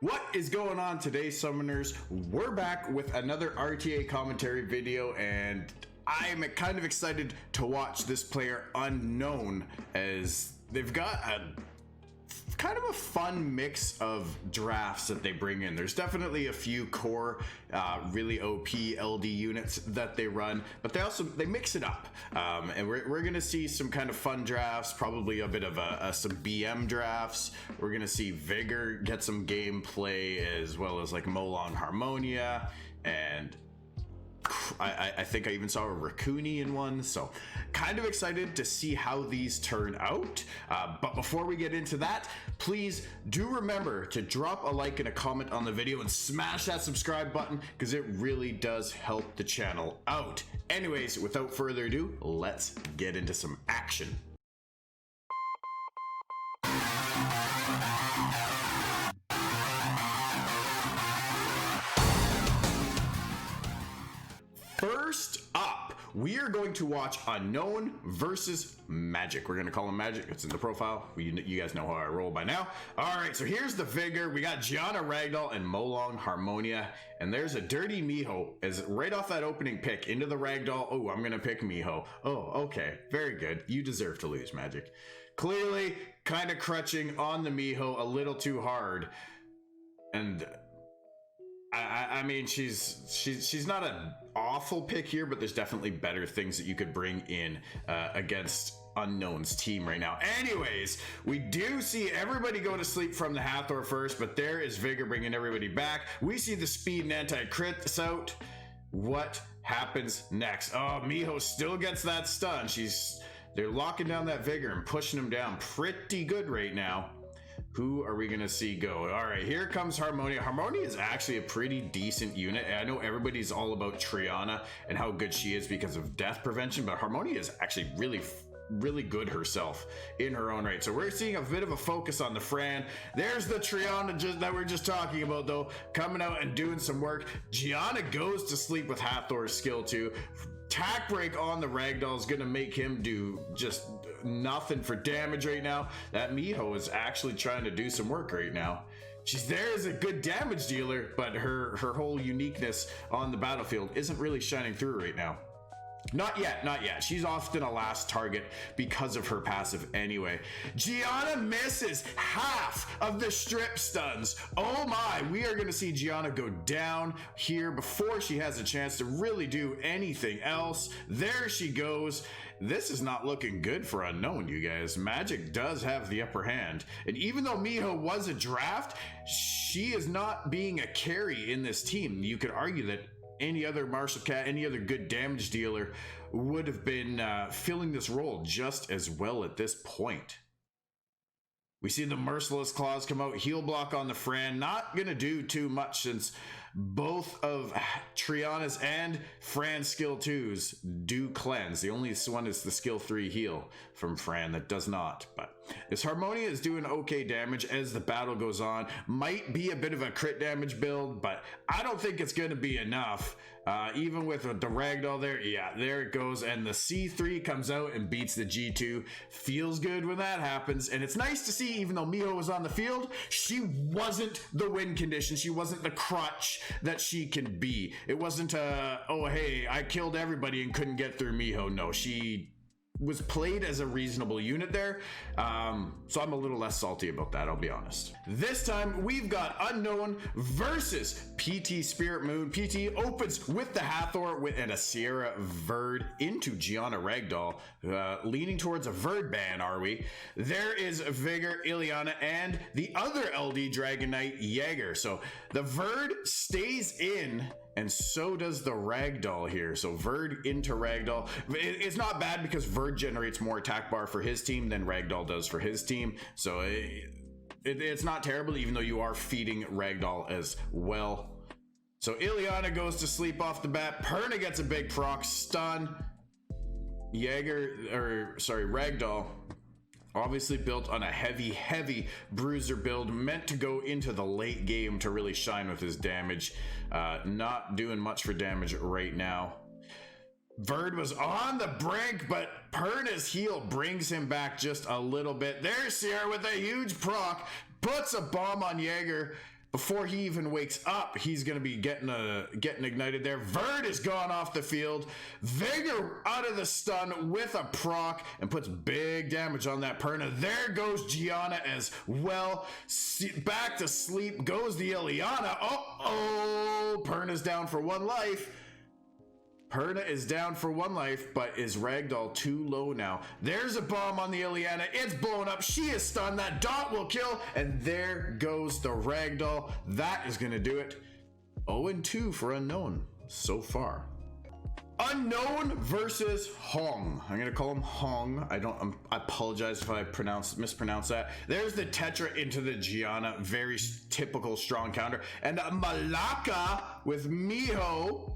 What is going on today, summoners? We're back with another RTA commentary video, and I'm kind of excited to watch this player Unknown, as they've got a kind of a fun mix of drafts that they bring in. There's definitely a few core really OP LD units that they run, but they mix it up, and we're gonna see some kind of fun drafts, probably a bit of some BM drafts. We're gonna see Vigor get some gameplay, as well as like Molong Harmonia, and I think I even saw a Raccoony in one, so kind of excited to see how these turn out. But before we get into that, please do remember to drop a like and a comment on the video and smash that subscribe button, because it really does help the channel out. Anyways, without further ado, let's get into some action. First up, we are going to watch Unknown versus Magic. We're going to call him Magic. It's in the profile. You guys know how I roll by now. All right, so here's the Vigor. We got Gianna Ragdoll and Molong Harmonia. And there's a Dirty Miho, as right off that opening pick into the Ragdoll. Oh, I'm going to pick Miho. Oh, okay. Very good. You deserve to lose, Magic. Clearly, kind of crutching on the Miho a little too hard. And I mean, she's not an awful pick here, but there's definitely better things that you could bring in against Unknown's team right now. Anyways, we do see everybody go to sleep from the Hathor first, but there is Vigor bringing everybody back. We see the speed and anti-crits out. What happens next? Oh, Miho still gets that stun. They're locking down that Vigor and pushing him down pretty good right now. Who are we going to see go? All right, here comes Harmonia. Harmonia is actually a pretty decent unit. I know everybody's all about Triana and how good she is because of death prevention, but Harmonia is actually really good herself in her own right. So we're seeing a bit of a focus on the Fran. There's the Triana that we're just talking about, though, coming out and doing some work. Gianna goes to sleep with Hathor's skill 2. Tack break on the Ragdoll is going to make him do just nothing for damage right now. That Miho is actually trying to do some work right now. She's there as a good damage dealer, but her whole uniqueness on the battlefield isn't really shining through right now. Not yet. She's often a last target because of her passive anyway. Gianna misses half of the strip stuns. Oh my, we are going to see Gianna go down here before she has a chance to really do anything else. There she goes. This is not looking good for Unknown, you guys. Magic does have the upper hand. And even though Miho was a draft, she is not being a carry in this team. You could argue that any other Martial Cat, any other good damage dealer would have been filling this role just as well at this point. We see the Merciless Claws come out, heal block on the Fran. Not going to do too much since both of Triana's and Fran's skill 2s do cleanse. The only one is the skill 3 heal from Fran that does not. But this Harmonia is doing okay damage as the battle goes on. Might be a bit of a crit damage build, but I don't think it's going to be enough. Even with the Ragdoll there, yeah, there it goes. And the C3 comes out and beats the G2. Feels good when that happens. And it's nice to see, even though Miho was on the field, she wasn't the win condition. She wasn't the crutch that she can be. It wasn't oh, hey, I killed everybody and couldn't get through Miho. No, she was played as a reasonable unit there, so I'm a little less salty about that, I'll be honest. This time we've got Unknown versus PT Spirit Moon. PT opens with the Hathor and a Sierra Verd into Gianna Ragdoll, leaning towards a Verd ban, are we? There is Vigor, Ileana, and the other LD Dragon Knight, Jaeger. So the Verd stays in, and so does the Ragdoll here. So Verd into Ragdoll. It's not bad because Verd generates more attack bar for his team than Ragdoll does for his team. So it's not terrible, even though you are feeding Ragdoll as well. So Ileana goes to sleep off the bat. Perna gets a big proc stun. Ragdoll, obviously built on a heavy bruiser build, meant to go into the late game to really shine with his damage. Not doing much for damage right now. Verd was on the brink, but Perna's heal brings him back just a little bit. There's Sierra with a huge proc, puts a bomb on Jaeger. Before he even wakes up, he's going to be getting ignited there. Verd is gone off the field. Vigor out of the stun with a proc and puts big damage on that Perna. There goes Gianna as well. Back to sleep goes the Ileana. Uh-oh, Perna's down for 1 life. Perna is down for 1 life, but is Ragdoll too low now? There's a bomb on the Ileana. It's blown up. She is stunned. That dot will kill. And there goes the Ragdoll. That is going to do it. 0-2 for Unknown so far. Unknown versus Hong. I'm going to call him Hong. I apologize if I mispronounce that. There's the Tetra into the Gianna. Very typical strong counter. And a Malaka with Miho.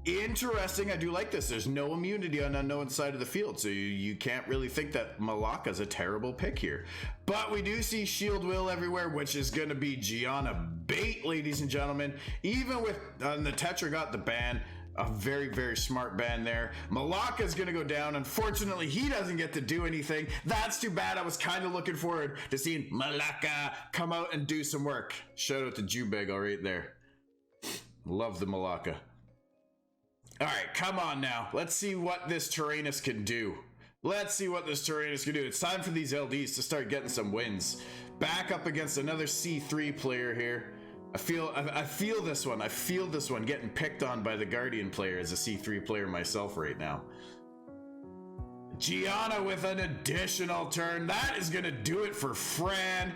Interesting. I do like this. There's no immunity on Unknown side of the field, so you can't really think that Malaka's a terrible pick here. But we do see Shield Will everywhere, which is going to be Gianna bait, ladies and gentlemen. Even with the Tetra got the ban, a very, very smart ban there. Malaka's going to go down. Unfortunately, he doesn't get to do anything. That's too bad. I was kind of looking forward to seeing Malaka come out and do some work. Shout out to Jubeg right there. Love the Malaka. All right, come on now. Let's see what this Tyrannus can do. Let's see what this Tyrannus can do. It's time for these LDs to start getting some wins. Back up against another C3 player here. I feel this one. I feel this one getting picked on by the Guardian player as a C3 player myself right now. Gianna with an additional turn. That is going to do it for Fran.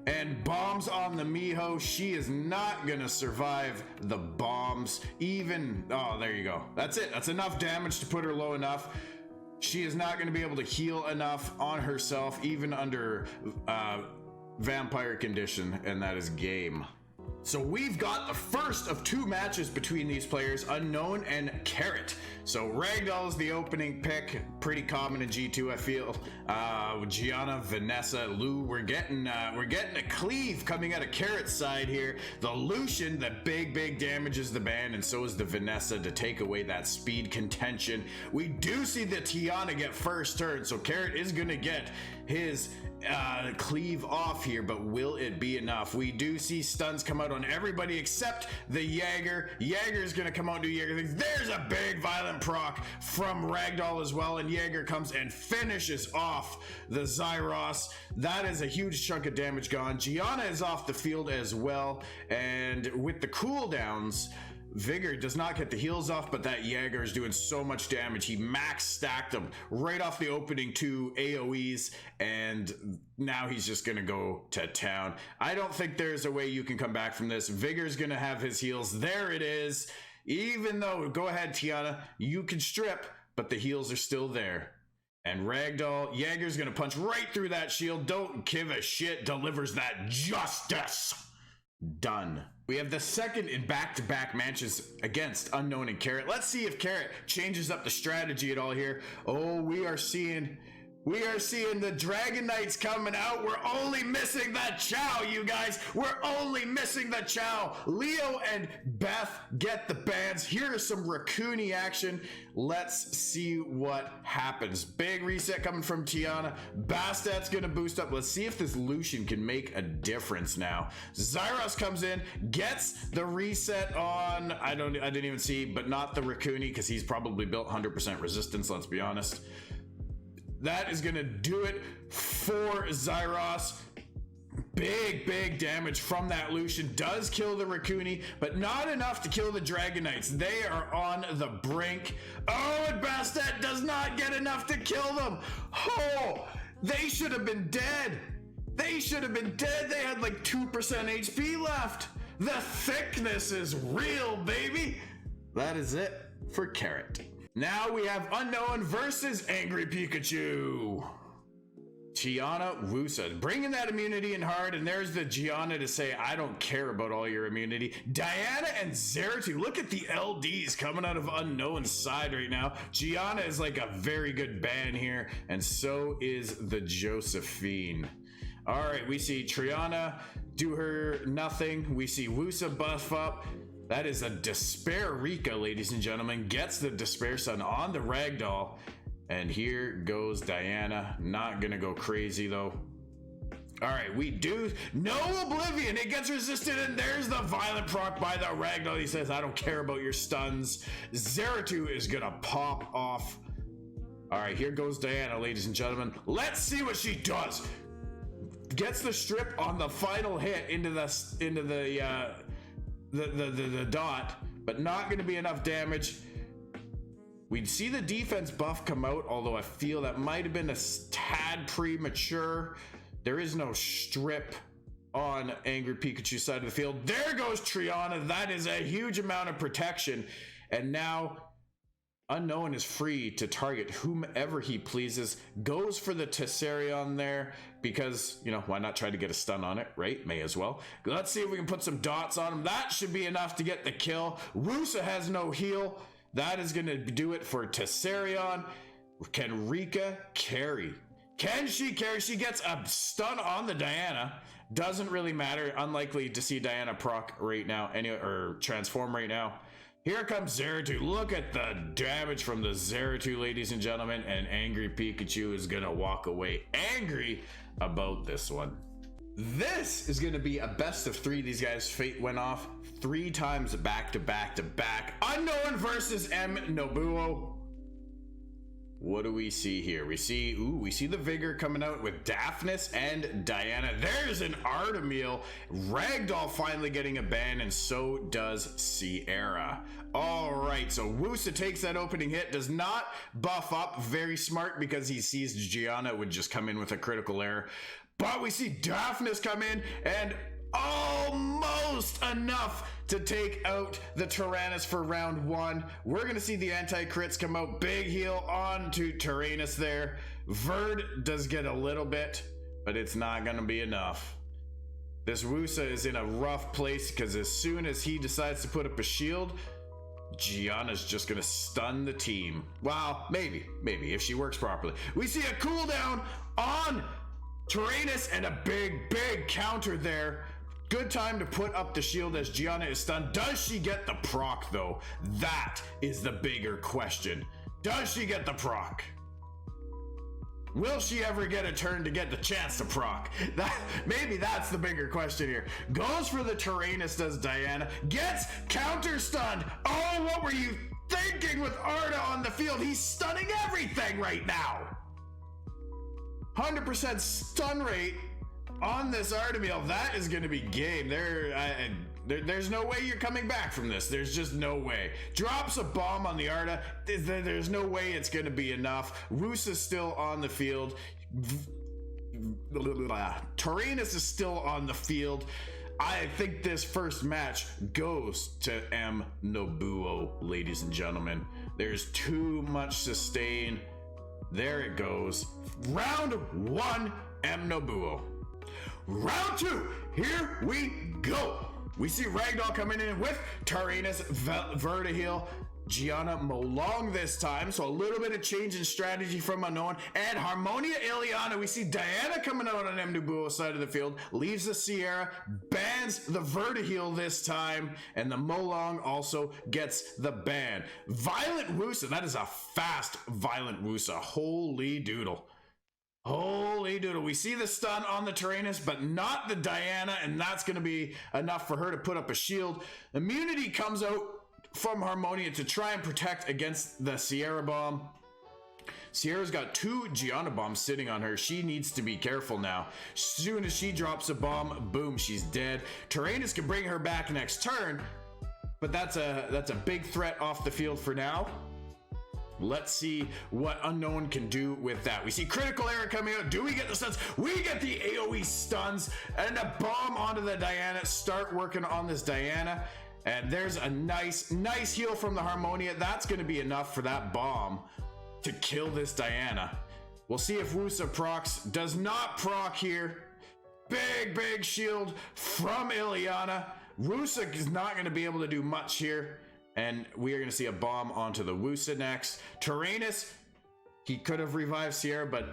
And bombs on the Miho. She is not gonna survive the bombs. Oh, there you go. That's it. That's enough damage to put her low enough. She is not gonna be able to heal enough on herself, even under vampire condition, and that is game. So we've got the first of 2 matches between these players, Unknown and Carrot. So Ragdoll is the opening pick, pretty common in G2, I feel. Gianna, Vanessa, Lou, we're getting a cleave coming out of Carrot's side here. The Lucian, that big damage is the ban, and so is the Vanessa to take away that speed contention. We do see the Tiana get first turn, so Carrot is gonna get his cleave off here, but will it be enough? We do see stuns come out on everybody except the Jaeger. Jaeger's gonna come out and do Jaeger things. There's a big violent proc from Ragdoll as well, and Jaeger comes and finishes off the Zyros. That is a huge chunk of damage gone. Gianna is off the field as well, and with the cooldowns, Vigor does not get the heals off, but that Jaeger is doing so much damage. He max stacked them right off the opening 2 AoEs, and now he's just going to go to town. I don't think there's a way you can come back from this. Vigor's going to have his heals. There it is. Even though, go ahead, Tiana, you can strip, but the heals are still there. And Ragdoll, Jaeger's going to punch right through that shield. Don't give a shit. Delivers that justice. Done. We have the second in back-to-back matches against Unknown and Carrot. Let's see if Carrot changes up the strategy at all here. Oh, we are seeing the Dragon Knights coming out. We're only missing the Chow, you guys. We're only missing the Chow. Leo and Beth get the bans. Here is some Raccoony action. Let's see what happens. Big reset coming from Tiana. Bastat's gonna boost up. Let's see if this Lucian can make a difference now. Zyros comes in, gets the reset on, I didn't even see, but not the Raccoony, because he's probably built 100% resistance, let's be honest. That is gonna do it for Zyros. Big damage from that Lucian. Does kill the Raccoony, but not enough to kill the Dragon Knights. They are on the brink. Oh, and Bastet does not get enough to kill them. Oh, they should have been dead. They should have been dead. They had like 2% HP left. The thickness is real, baby. That is it for Carrot. Now we have Unknown versus Angry Pikachu. Gianna Wusa bringing that immunity in hard, and there's the Gianna to say, I don't care about all your immunity. Diana and Zeratu, look at the LDs coming out of Unknown's side right now. Gianna is like a very good ban here, and so is the Josephine. All right, we see Triana do her nothing. We see Wusa buff up. That is a Despair Rika, ladies and gentlemen. Gets the Despair Sun on the Ragdoll. And here goes Diana. Not gonna go crazy though. All right, we do no Oblivion. It gets resisted, and there's the violent proc by the Ragdoll. He says, I don't care about your stuns. Zeratul is gonna pop off. All right, here goes Diana, ladies and gentlemen. Let's see what she does. Gets the strip on the final hit into the dot, but not gonna be enough damage. We'd see the defense buff come out, although I feel that might have been a tad premature. There is no strip on Angry Pikachu's side of the field. There goes Triana. That is a huge amount of protection. And now Unknown is free to target whomever he pleases. Goes for the Tessarion there because, you know, why not try to get a stun on it, right? May as well. Let's see if we can put some dots on him. That should be enough to get the kill. Rusa has no heal. That is going to do it for Tessarion. Can Rika carry? Can she carry? She gets a stun on the Diana. Doesn't really matter. Unlikely to see Diana proc right now, or transform right now. Here comes Zeratul. Look at the damage from the Zeratul, ladies and gentlemen. And Angry Pikachu is gonna walk away angry about this one. This is gonna be a best of 3. These guys' fate went off 3 times back to back to back. Unknown versus M. Nobuo. What do we see here? We see the Vigor coming out with Daphnis and Diana. There's an Artemil. Ragdoll finally getting a ban, and so does Sierra. All right, so Wusa takes that opening hit, does not buff up. Very smart, because he sees Gianna would just come in with a critical error. But we see Daphnis come in, and almost enough to take out the Tyrannus for round 1. We're gonna see the anti-crits come out. Big heal on to Tyrannus there. Verd does get a little bit, but it's not gonna be enough. This Wusa is in a rough place, because as soon as he decides to put up a shield, Gianna's just gonna stun the team. Well, maybe if she works properly. We see a cooldown on Tyrannus and a big counter there. Good time to put up the shield as Gianna is stunned. Does she get the proc though? That is the bigger question. Does she get the proc? Will she ever get a turn to get the chance to proc? Maybe that's the bigger question here. Goes for the Tyrannus, does Diana. Gets counter stunned. Oh, what were you thinking with Arda on the field? He's stunning everything right now. 100% stun rate on this Artemil. That is going to be game. There's no way you're coming back from this. There's just no way. Drops a bomb on the Arda. There's no way it's going to be enough. Wusa's still on the field. Tyrannus is still on the field. I think this first match goes to M. Nobuo, ladies and gentlemen. There's too much sustain. There it goes. Round 1, M. Nobuo. Round 2, here we go. We see Ragdoll coming in with Tyrannus, Vertiheel, Gianna Molong this time, so a little bit of change in strategy from Unknown, and Harmonia Ileana. We see Diana coming out on M. Nobuo's side of the field, leaves the Sierra, bans the Vertiheel this time, and the Molong also gets the ban. Violent Wusa, that is a fast Violent Wusa. Holy doodle. Holy doodle. We see the stun on the Tyrannus, but not the Diana, and that's going to be enough for her to put up a shield. Immunity comes out from Harmonia to try and protect against the Sierra bomb. Sierra's got 2 Gianna bombs sitting on her. She needs to be careful now. As soon as she drops a bomb, boom, she's dead. Tyrannus can bring her back next turn, but that's a big threat off the field for now. Let's see what Unknown can do with that. We see critical error coming out. Do we get the stuns? We get the AoE stuns and a bomb onto the Diana. Start working on this Diana. And there's a nice heal from the Harmonia. That's going to be enough for that bomb to kill this Diana. We'll see if Wusa procs. Does not proc here. Big shield from Ileana. Wusa is not going to be able to do much here. And we are going to see a bomb onto the Wusa next. Tyrannus, he could have revived Sierra, but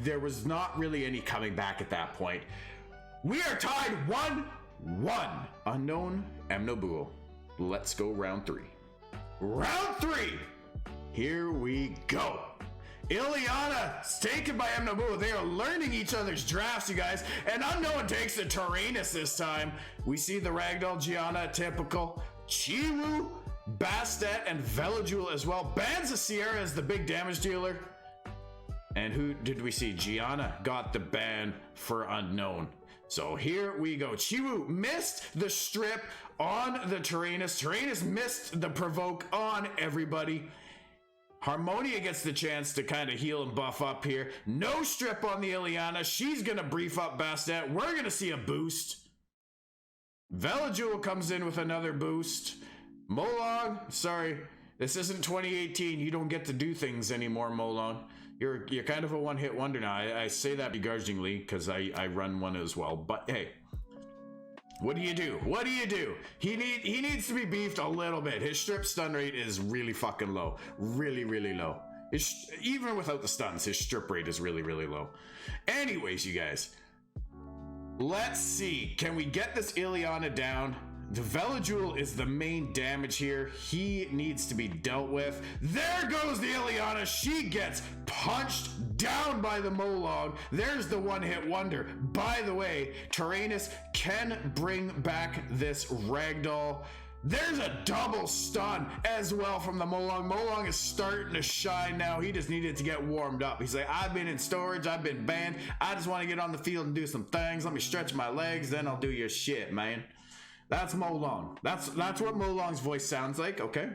there was not really any coming back at that point. We are tied 1-1. Unknown, M. Nobuo. Let's go round 3. Round 3. Here we go. Ileana's taken by Mnabu. They are learning each other's drafts, you guys. And Unknown takes the Tyrannus this time. We see the Ragdoll, Gianna, typical. Chiwu, Bastet, and Velojule as well. Bans the Sierra as the big damage dealer. And who did we see? Gianna got the ban for Unknown. So here we go. Chiwu missed the strip on the Tyrannus. Tyrannus missed the provoke on everybody. Harmonia gets the chance to kind of heal and buff up here. No strip on the Ileana. She's going to brief up Bastet. We're going to see a boost. Velojule comes in with another boost. Molong, sorry, this isn't 2018. You don't get to do things anymore, Molong. You're kind of a one-hit wonder now. I say that begrudgingly because I run one as well. But hey, what do you do? What do you do? He needs to be beefed a little bit. His strip stun rate is really fucking low. Really, really low. Even without the stuns, his strip rate is really, really low. Anyways, you guys, let's see. Can we get this Ileana down? The Velojule is the main damage here. He needs to be dealt with. There goes the Ileana. She gets punched down by the Molong. There's the one-hit wonder. By the way, Tyrannus can bring back this Ragdoll. There's a double stun as well from the Molong. Molong is starting to shine now. He just needed to get warmed up. He's like, I've been in storage. I've been banned. I just want to get on the field and do some things. Let me stretch my legs. Then I'll do your shit, man. That's Molong. That's what Molong's voice sounds like, okay?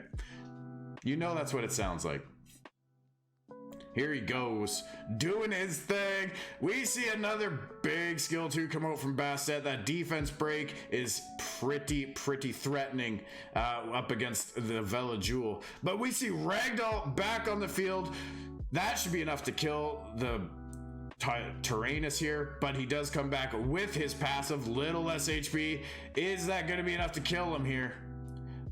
You know that's what it sounds like. Here he goes, doing his thing. We see another big skill 2 come out from Bastet. That defense break is pretty threatening up against the Velojule. But we see Ragdoll back on the field. That should be enough to kill the Tyrannus here, but he does come back with his passive, little less HP. Is that going to be enough to kill him here?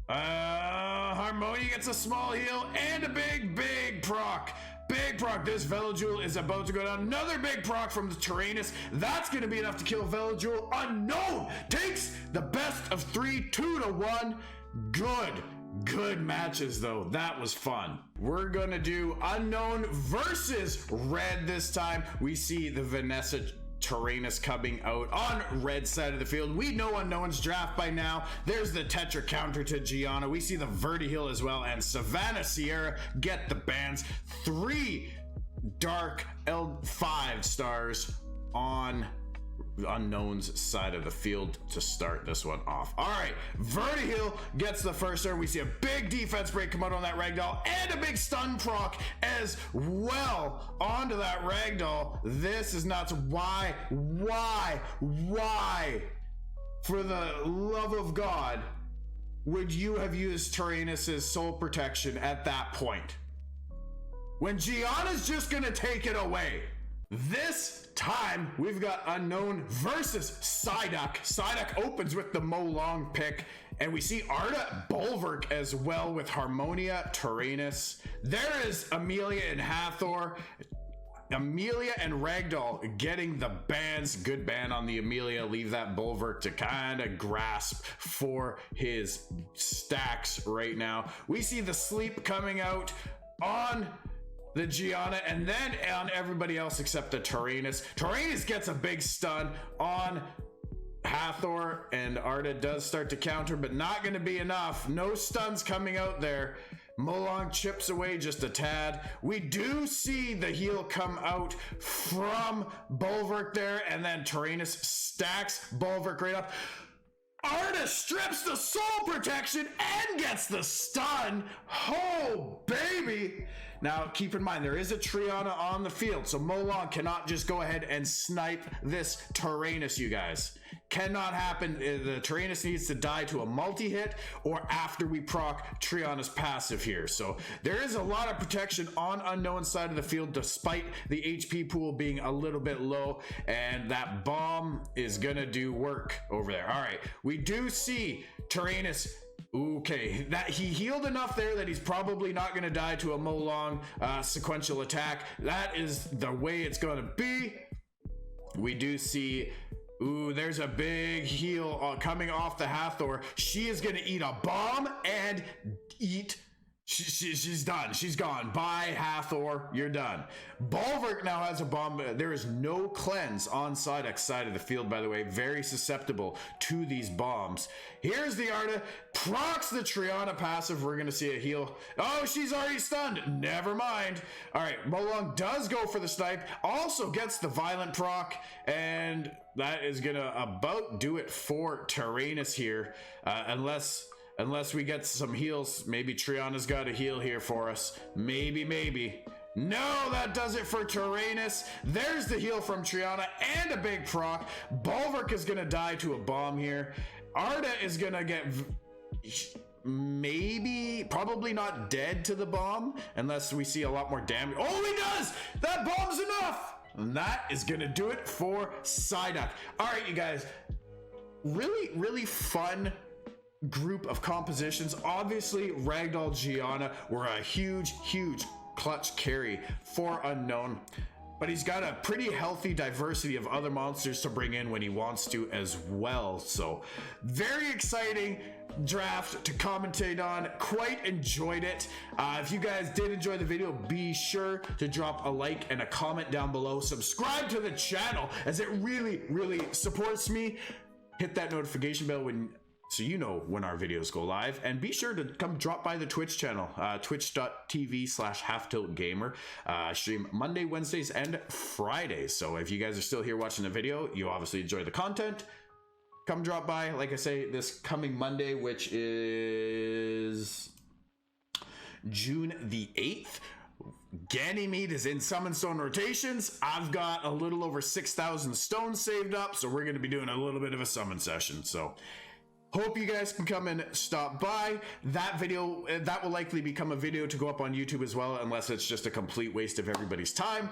Harmonia gets a small heal and a big proc. Big proc. This Velojule is about to go down. Another big proc from the Tyrannus. That's going to be enough to kill Velojule. Unknown takes the best of 3, 2-1. Good matches though. That was fun. We're gonna do Unknown versus Red this time. We see the Vanessa Tyrannus coming out on Red side of the field. We know Unknown's draft by now. There's the Tetra counter to Gianna. We see the Vertiheal as well, and Savannah Sierra get the bans. 3 dark L5 stars on Unknown's side of the field to start this one off. All right, Vertiheal gets the first star. We see a big defense break come out on that Ragdoll and a big stun proc as well onto that Ragdoll. This is nuts. Why? For the love of God, would you have used Tyrannus's soul protection at that point? When Gianna's just gonna take it away. This time, we've got Unknown versus Psyduck. Psyduck opens with the Molong pick, and we see Arda Bulwark as well with Harmonia, Tyrannus. There is Amelia and Hathor. Amelia and Ragdoll getting the bans. Good ban on the Amelia. Leave that Bulwark to kind of grasp for his stacks right now. We see the sleep coming out on the Gianna, and then on everybody else except the Tyrannus. Tyrannus gets a big stun on Hathor, and Arda does start to counter, but not going to be enough. No stuns coming out there. Molong chips away just a tad. We do see the heal come out from Bulwark there, and then Tyrannus stacks Bulwark right up. Arda strips the soul protection and gets the stun. Oh, baby. Now, keep in mind, there is a Triana on the field, so Molong cannot just go ahead and snipe this Tyrannus, you guys. Cannot happen. The Tyrannus needs to die to a multi-hit or after we proc Triana's passive here. So there is a lot of protection on Unknown's side of the field despite the HP pool being a little bit low, and that bomb is gonna do work over there. All right, we do see Tyrannus. Okay, that he healed enough there that he's probably not going to die to a Molong sequential attack. That is the way it's going to be. We do see, there's a big heal coming off the Hathor. She is going to eat a bomb and eat She's done. She's gone. Bye, Hathor. You're done. Bulwark now has a bomb. There is no cleanse on Psyduck's side of the field, by the way. Very susceptible to these bombs. Here's the Arda. Procs the Triana passive. We're going to see a heal. Oh, she's already stunned. Never mind. All right. Molong does go for the snipe. Also gets the violent proc. And that is going to about do it for Tyrannus here. Unless we get some heals. Maybe Triana's got a heal here for us. Maybe. No, that does it for Tyrannus. There's the heal from Triana and a big proc. Bulwark is going to die to a bomb here. Arda is going to get... probably not dead to the bomb. Unless we see a lot more damage. Oh, he does! That bomb's enough! And that is going to do it for Psyduck. All right, you guys. Really fun group of compositions. Obviously Ragdoll Gianna were a huge clutch carry for Unknown, but he's got a pretty healthy diversity of other monsters to bring in when he wants to as well. So very exciting draft to commentate on. Quite enjoyed it. If you guys did enjoy the video, be sure to drop a like and a comment down below. Subscribe to the channel as it really supports me. Hit that notification bell so you know when our videos go live, and be sure to come drop by the Twitch channel, twitch.tv/halftiltgamer. Stream Monday, Wednesdays, and Fridays. So if you guys are still here watching the video, you obviously enjoy the content. Come drop by, like I say, this coming Monday, which is June the 8th. Ganymede is in Summon Stone rotations. I've got a little over 6,000 stones saved up, so we're going to be doing a little bit of a summon session. So hope you guys can come and stop by. That video, that will likely become a video to go up on YouTube as well, unless it's just a complete waste of everybody's time.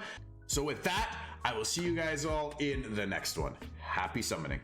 So with that, I will see you guys all in the next one. Happy summoning.